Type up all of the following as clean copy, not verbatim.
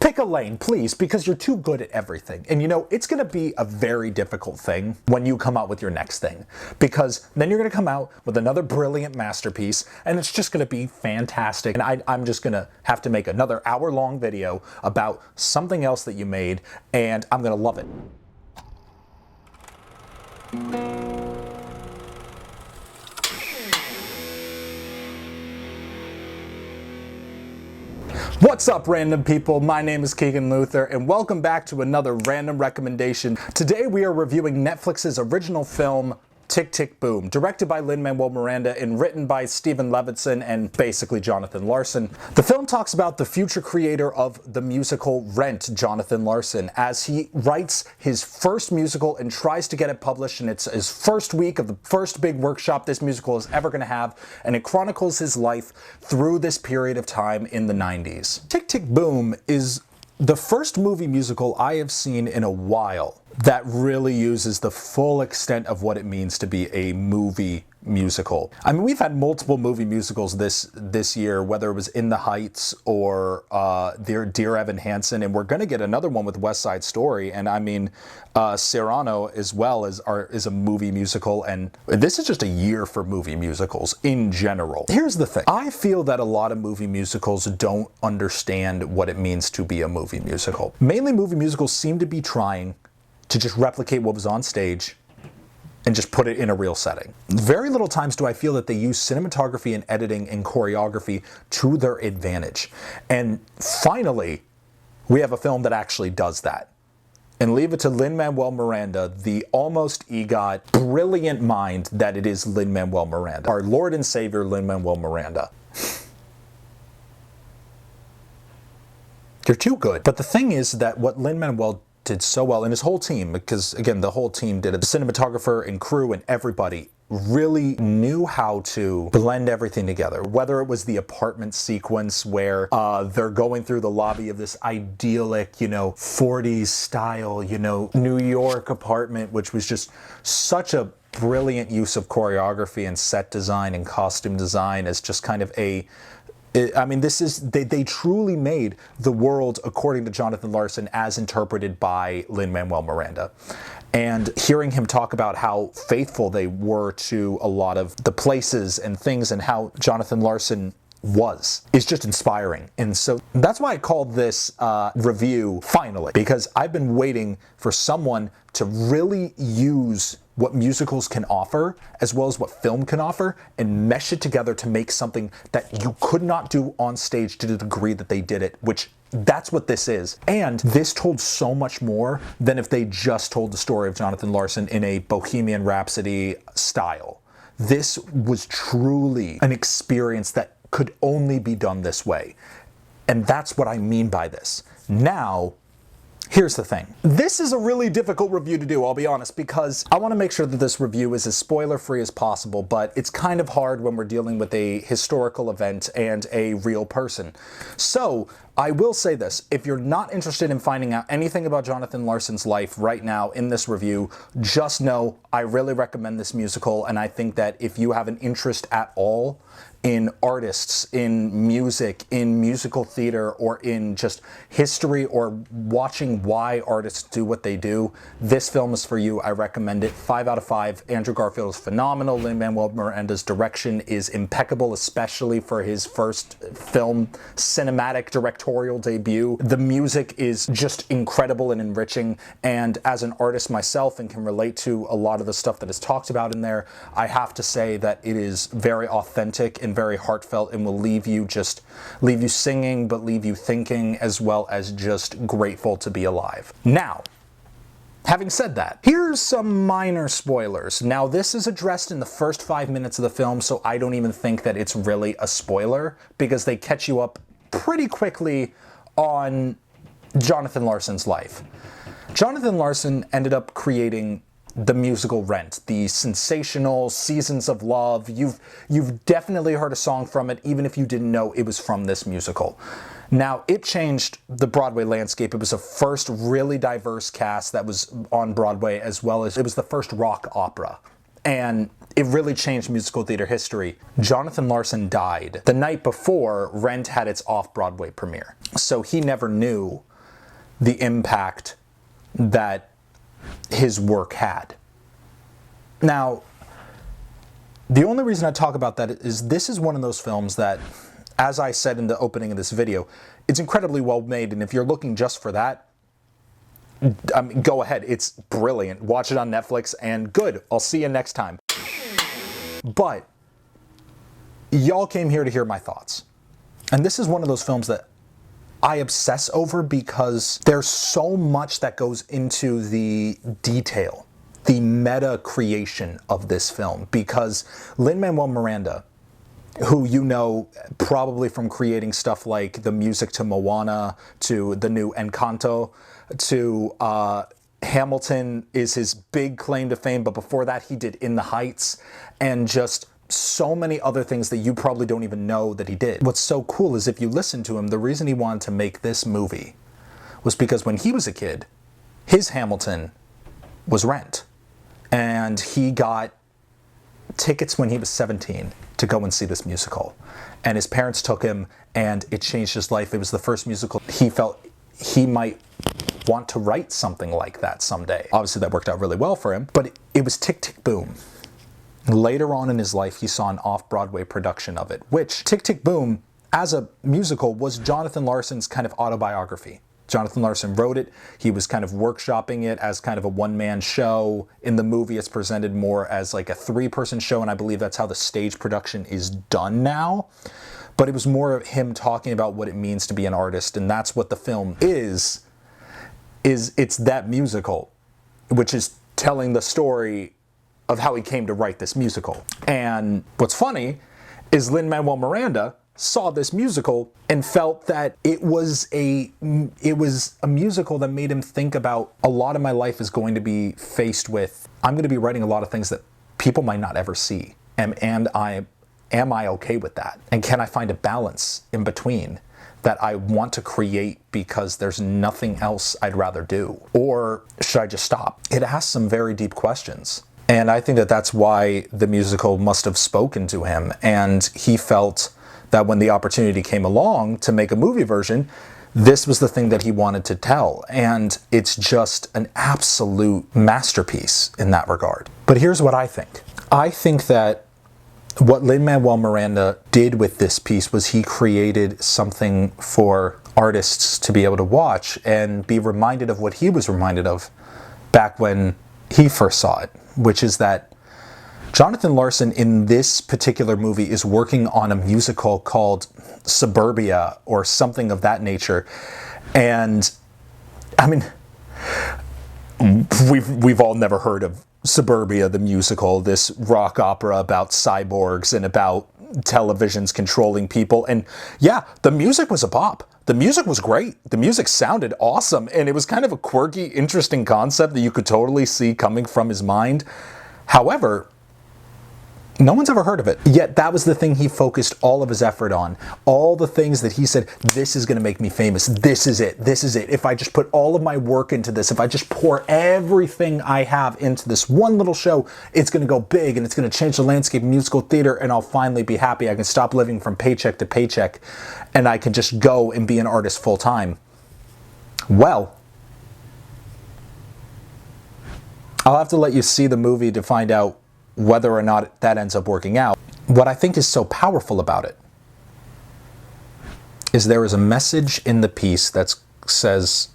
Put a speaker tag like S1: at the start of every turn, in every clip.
S1: Pick a lane, please, because you're too good at everything. And you know, it's gonna be a very difficult thing when you come out with your next thing, because then you're gonna come out with another brilliant masterpiece, and it's just gonna be fantastic. And I'm just gonna have to make another hour-long video about something else that you made, and I'm gonna love it. What's up, random people? My name is Keegan Luther, and welcome back to another random recommendation. Today we are reviewing Netflix's original film, Tick, Tick, Boom, directed by Lin-Manuel Miranda and written by Steven Levinson and basically Jonathan Larson. The film talks about the future creator of the musical Rent, Jonathan Larson, as he writes his first musical and tries to get it published, and it's his first week of the first big workshop this musical is ever going to have, and it chronicles his life through this period of time in the 90s. Tick, Tick, Boom is the first movie musical I have seen in a while that really uses the full extent of what it means to be a movie musical. I mean, we've had multiple movie musicals this year, whether it was In the Heights or Dear Evan Hansen, and we're going to get another one with West Side Story, and I mean, Cyrano as well is a movie musical, and this is just a year for movie musicals in general. Here's the thing. I feel that a lot of movie musicals don't understand what it means to be a movie musical. Mainly movie musicals seem to be trying to just replicate what was on stage and just put it in a real setting. Very little times do I feel that they use cinematography and editing and choreography to their advantage. And finally, we have a film that actually does that. And leave it to Lin-Manuel Miranda, the almost EGOT, brilliant mind that it is Lin-Manuel Miranda. Our Lord and Savior, Lin-Manuel Miranda. You're too good. But the thing is that what Lin-Manuel did so well, and his whole team, because again, the whole team did it, the cinematographer and crew and everybody really knew how to blend everything together. Whether it was the apartment sequence where they're going through the lobby of this idyllic, you know, 40s style, you know, New York apartment, which was just such a brilliant use of choreography and set design and costume design as just kind of I mean, this is, they truly made the world, according to Jonathan Larson, as interpreted by Lin-Manuel Miranda. And hearing him talk about how faithful they were to a lot of the places and things and how Jonathan Larson is just inspiring. And so that's why I called this review Finally, because I've been waiting for someone to really use what musicals can offer as well as what film can offer and mesh it together to make something that you could not do on stage to the degree that they did it, which that's what this is. And this told so much more than if they just told the story of Jonathan Larson in a Bohemian Rhapsody style. This was truly an experience that could only be done this way. And that's what I mean by this. Now, here's the thing. This is a really difficult review to do, I'll be honest, because I want to make sure that this review is as spoiler-free as possible, but it's kind of hard when we're dealing with a historical event and a real person. So, I will say this, if you're not interested in finding out anything about Jonathan Larson's life right now in this review, just know I really recommend this musical, and I think that if you have an interest at all in artists, in music, in musical theater, or in just history, or watching why artists do what they do, this film is for you. I recommend it. 5 out of 5. Andrew Garfield is phenomenal. Lin-Manuel Miranda's direction is impeccable, especially for his first film cinematic directorial debut. The music is just incredible and enriching, and as an artist myself and can relate to a lot of the stuff that is talked about in there, I have to say that it is very authentic and very heartfelt and will leave you singing, but leave you thinking, as well as just grateful to be alive. Now, having said that, here's some minor spoilers. Now, this is addressed in the first 5 minutes of the film, so I don't even think that it's really a spoiler, because they catch you up pretty quickly on Jonathan Larson's life. Jonathan Larson ended up creating the musical Rent, the sensational Seasons of Love. You've definitely heard a song from it, even if you didn't know it was from this musical. Now, it changed the Broadway landscape. It was the first really diverse cast that was on Broadway, as well as it was the first rock opera. And it really changed musical theater history. Jonathan Larson died the night before Rent had its off-Broadway premiere. So he never knew the impact that his work had. Now, the only reason I talk about that is this is one of those films that, as I said in the opening of this video, it's incredibly well made, and if you're looking just for that, I mean, go ahead, it's brilliant. Watch it on Netflix, and good, I'll see you next time. But y'all came here to hear my thoughts. And this is one of those films that I obsess over because there's so much that goes into the detail, the meta creation of this film. Because Lin-Manuel Miranda, who you know probably from creating stuff like the music to Moana, to the new Encanto, to Hamilton is his big claim to fame, but before that he did In the Heights, and just so many other things that you probably don't even know that he did. What's so cool is if you listen to him, the reason he wanted to make this movie was because when he was a kid, his Hamilton was Rent. And he got tickets when he was 17 to go and see this musical. And his parents took him, and it changed his life. It was the first musical he felt he might want to write something like that someday. Obviously that worked out really well for him, but it was Tick, Tick, Boom. Later on in his life, he saw an off-Broadway production of it, which Tick, Tick, Boom, as a musical, was Jonathan Larson's kind of autobiography. Jonathan Larson wrote it. He was kind of workshopping it as kind of a one-man show. In the movie, it's presented more as like a three-person show, and I believe that's how the stage production is done now. But it was more of him talking about what it means to be an artist, and that's what the film is it's that musical, which is telling the story of how he came to write this musical. And what's funny is Lin-Manuel Miranda saw this musical and felt that it was a musical that made him think about a lot of my life is going to be faced with, I'm going to be writing a lot of things that people might not ever see. Am I okay with that? And can I find a balance in between that I want to create because there's nothing else I'd rather do? Or should I just stop? It asks some very deep questions. And I think that that's why the musical must have spoken to him. And he felt that when the opportunity came along to make a movie version, this was the thing that he wanted to tell. And it's just an absolute masterpiece in that regard. But here's what I think. I think that what Lin-Manuel Miranda did with this piece was he created something for artists to be able to watch and be reminded of what he was reminded of back when he first saw it, which is that Jonathan Larson in this particular movie is working on a musical called Suburbia or something of that nature. And I mean, we've all never heard of Suburbia, the musical, this rock opera about cyborgs and about televisions controlling people. And yeah, the music was a pop. The music was great. The music sounded awesome. And it was kind of a quirky, interesting concept that you could totally see coming from his mind. However, no one's ever heard of it. Yet that was the thing he focused all of his effort on. All the things that he said, this is going to make me famous. This is it. This is it. If I just put all of my work into this, if I just pour everything I have into this one little show, it's going to go big and it's going to change the landscape of musical theater, and I'll finally be happy. I can stop living from paycheck to paycheck and I can just go and be an artist full time. Well, I'll have to let you see the movie to find out whether or not that ends up working out. What I think is so powerful about it is there is a message in the piece that says,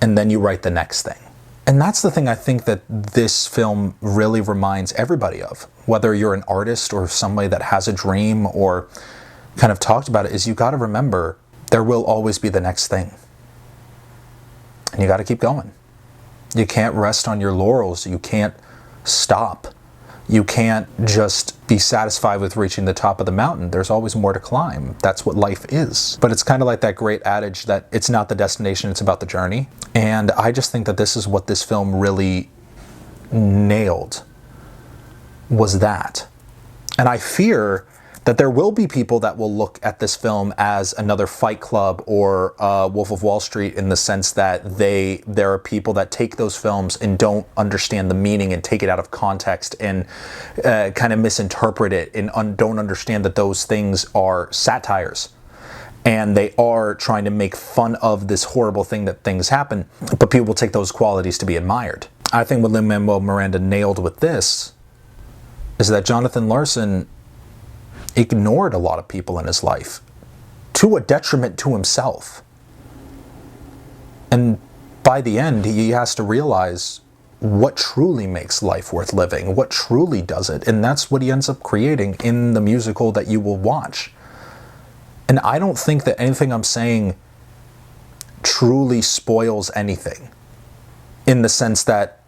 S1: and then you write the next thing. And that's the thing I think that this film really reminds everybody of, whether you're an artist or somebody that has a dream or kind of talked about it, is you got to remember there will always be the next thing. And you got to keep going. You can't rest on your laurels. You can't stop. You can't just be satisfied with reaching the top of the mountain. There's always more to climb. That's what life is. But it's kind of like that great adage that it's not the destination, it's about the journey. And I just think that this is what this film really nailed, was that. And I fear that there will be people that will look at this film as another Fight Club or Wolf of Wall Street, in the sense that there are people that take those films and don't understand the meaning and take it out of context and kind of misinterpret it and don't understand that those things are satires and they are trying to make fun of this horrible thing that things happen, but people will take those qualities to be admired. I think what Lin-Manuel Miranda nailed with this is that Jonathan Larson ignored a lot of people in his life to a detriment to himself. And by the end, he has to realize what truly makes life worth living, what truly does it. And that's what he ends up creating in the musical that you will watch. And I don't think that anything I'm saying truly spoils anything, in the sense that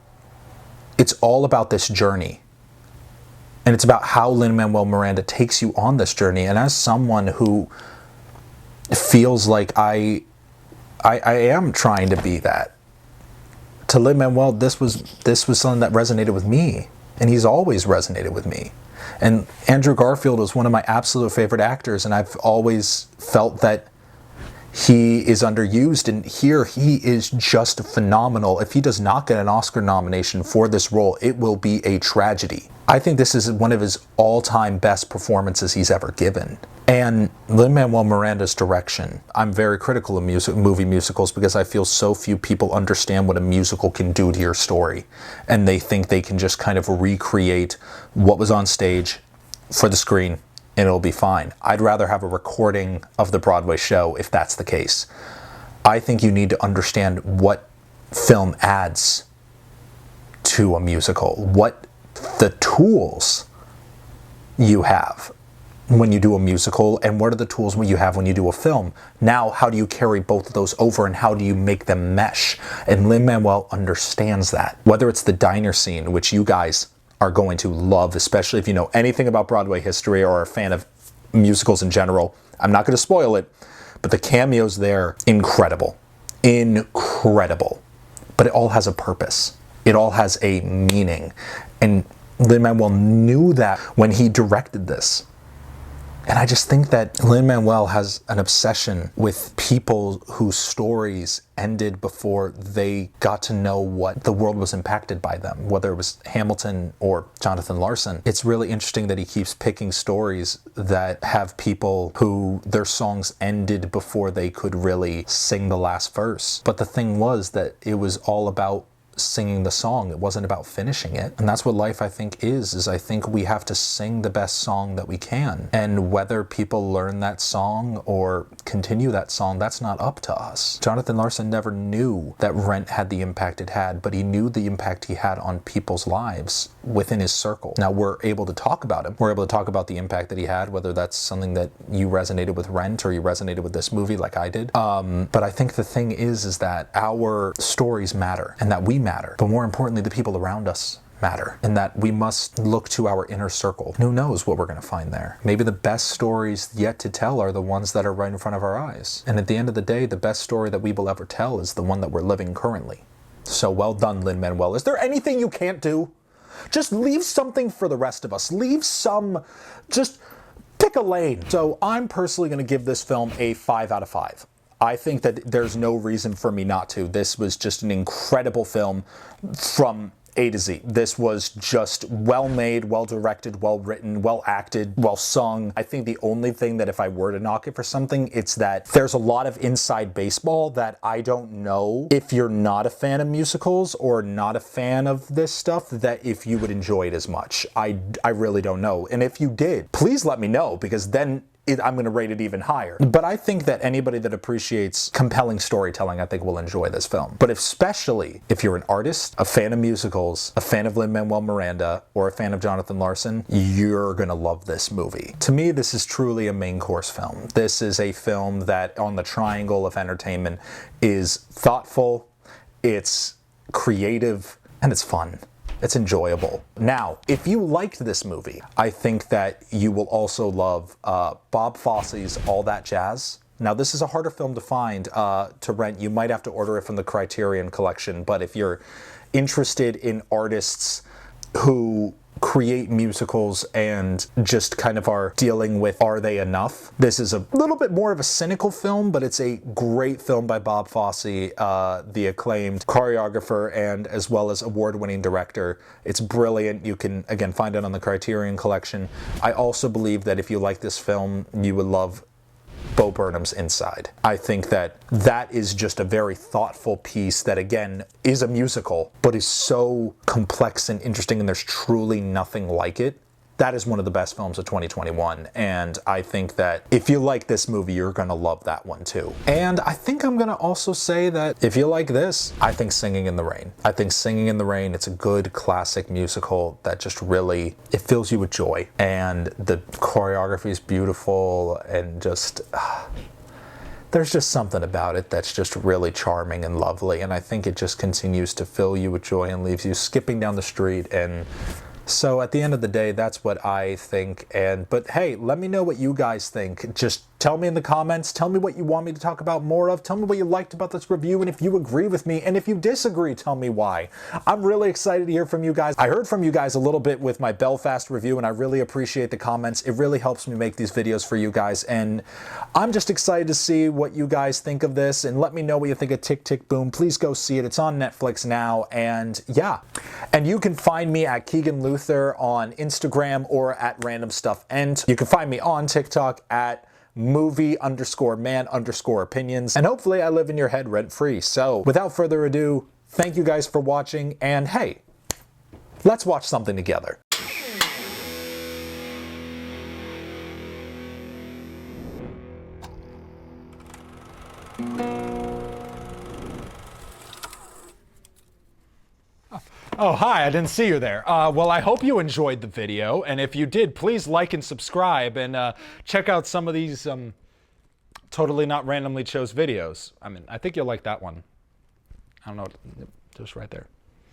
S1: it's all about this journey. And it's about how Lin-Manuel Miranda takes you on this journey. And as someone who feels like I am trying to be that, to Lin-Manuel, this was something that resonated with me, and he's always resonated with me. And Andrew Garfield was one of my absolute favorite actors, and I've always felt that he is underused, and here he is just phenomenal. If he does not get an Oscar nomination for this role, it will be a tragedy. I think this is one of his all-time best performances he's ever given. And Lin-Manuel Miranda's direction. I'm very critical of movie musicals because I feel so few people understand what a musical can do to your story. And they think they can just kind of recreate what was on stage for the screen and it'll be fine. I'd rather have a recording of the Broadway show if that's the case. I think you need to understand what film adds to a musical, what the tools you have when you do a musical, and what are the tools you have when you do a film. Now, how do you carry both of those over, and how do you make them mesh? And Lin-Manuel understands that. Whether it's the diner scene, which you guys are going to love, especially if you know anything about Broadway history or are a fan of musicals in general. I'm not going to spoil it, but the cameos there, incredible. Incredible. But it all has a purpose. It all has a meaning. And Lin-Manuel knew that when he directed this. And I just think that Lin-Manuel has an obsession with people whose stories ended before they got to know what the world was impacted by them, whether it was Hamilton or Jonathan Larson. It's really interesting that he keeps picking stories that have people who their songs ended before they could really sing the last verse. But the thing was that it was all about singing the song. It wasn't about finishing it. And that's what life, I think, is I think we have to sing the best song that we can. And whether people learn that song or continue that song, that's not up to us. Jonathan Larson never knew that Rent had the impact it had, but he knew the impact he had on people's lives within his circle. Now we're able to talk about him. We're able to talk about the impact that he had, whether that's something that you resonated with Rent or you resonated with this movie like I did. But I think the thing is that our stories matter and that we matter. But more importantly, the people around us matter, and that we must look to our inner circle. Who knows what we're going to find there? Maybe the best stories yet to tell are the ones that are right in front of our eyes. And at the end of the day, the best story that we will ever tell is the one that we're living currently. So well done, Lin-Manuel. Is there anything you can't do? Just leave something for the rest of us. Leave some, just pick a lane. So I'm personally going to give this film a 5 out of 5. I think that there's no reason for me not to. This was just an incredible film from A to Z. This was just well made, well directed, well written, well acted, well sung. I think the only thing that if I were to knock it for something, it's that there's a lot of inside baseball that I don't know if you're not a fan of musicals or not a fan of this stuff, that if you would enjoy it as much. I really don't know. And if you did, please let me know, because then I'm going to rate it even higher. But I think that anybody that appreciates compelling storytelling, I think, will enjoy this film. But especially if you're an artist, a fan of musicals, a fan of Lin-Manuel Miranda, or a fan of Jonathan Larson, you're going to love this movie. To me, this is truly a main course film. This is a film that, on the triangle of entertainment, is thoughtful, it's creative, and it's fun. It's enjoyable. Now, if you liked this movie, I think that you will also love Bob Fosse's All That Jazz. Now, this is a harder film to find to rent. You might have to order it from the Criterion Collection, but if you're interested in artists who create musicals and just kind of are dealing with, are they enough? This is a little bit more of a cynical film, but it's a great film by Bob Fosse, the acclaimed choreographer and as well as award-winning director. It's brilliant. You can, again, find it on the Criterion Collection. I also believe that if you like this film, you would love Bo Burnham's inside. I think that that is just a very thoughtful piece that, again, is a musical, but is so complex and interesting, and there's truly nothing like it. That is one of the best films of 2021, and I think that if you like this movie, you're gonna love that one too. And I think I'm gonna also say that if you like this, I think Singing in the Rain. I think Singing in the Rain, it's a good classic musical that just really, it fills you with joy, and the choreography is beautiful, and just, there's just something about it that's just really charming and lovely, and I think it just continues to fill you with joy and leaves you skipping down the street. And so at the end of the day, that's what I think. But hey, let me know what you guys think. Just tell me in the comments. Tell me what you want me to talk about more of. Tell me what you liked about this review, and if you agree with me, and if you disagree, tell me why. I'm really excited to hear from you guys. I heard from you guys a little bit with my Belfast review, and I really appreciate the comments. It really helps me make these videos for you guys, and I'm just excited to see what you guys think of this, and let me know what you think of Tick, Tick, Boom. Please go see it. It's on Netflix now, and yeah. And you can find me at Keegan Luther on Instagram or at Random Stuff Ent. You can find me on TikTok at movie_man_opinions. And hopefully I live in your head rent-free. So without further ado, thank you guys for watching, and hey, let's watch something together. Oh, hi, I didn't see you there. Well, I hope you enjoyed the video, and if you did, please like and subscribe, and check out some of these Totally Not Randomly Chose videos. I mean, I think you'll like that one. I don't know, just right there.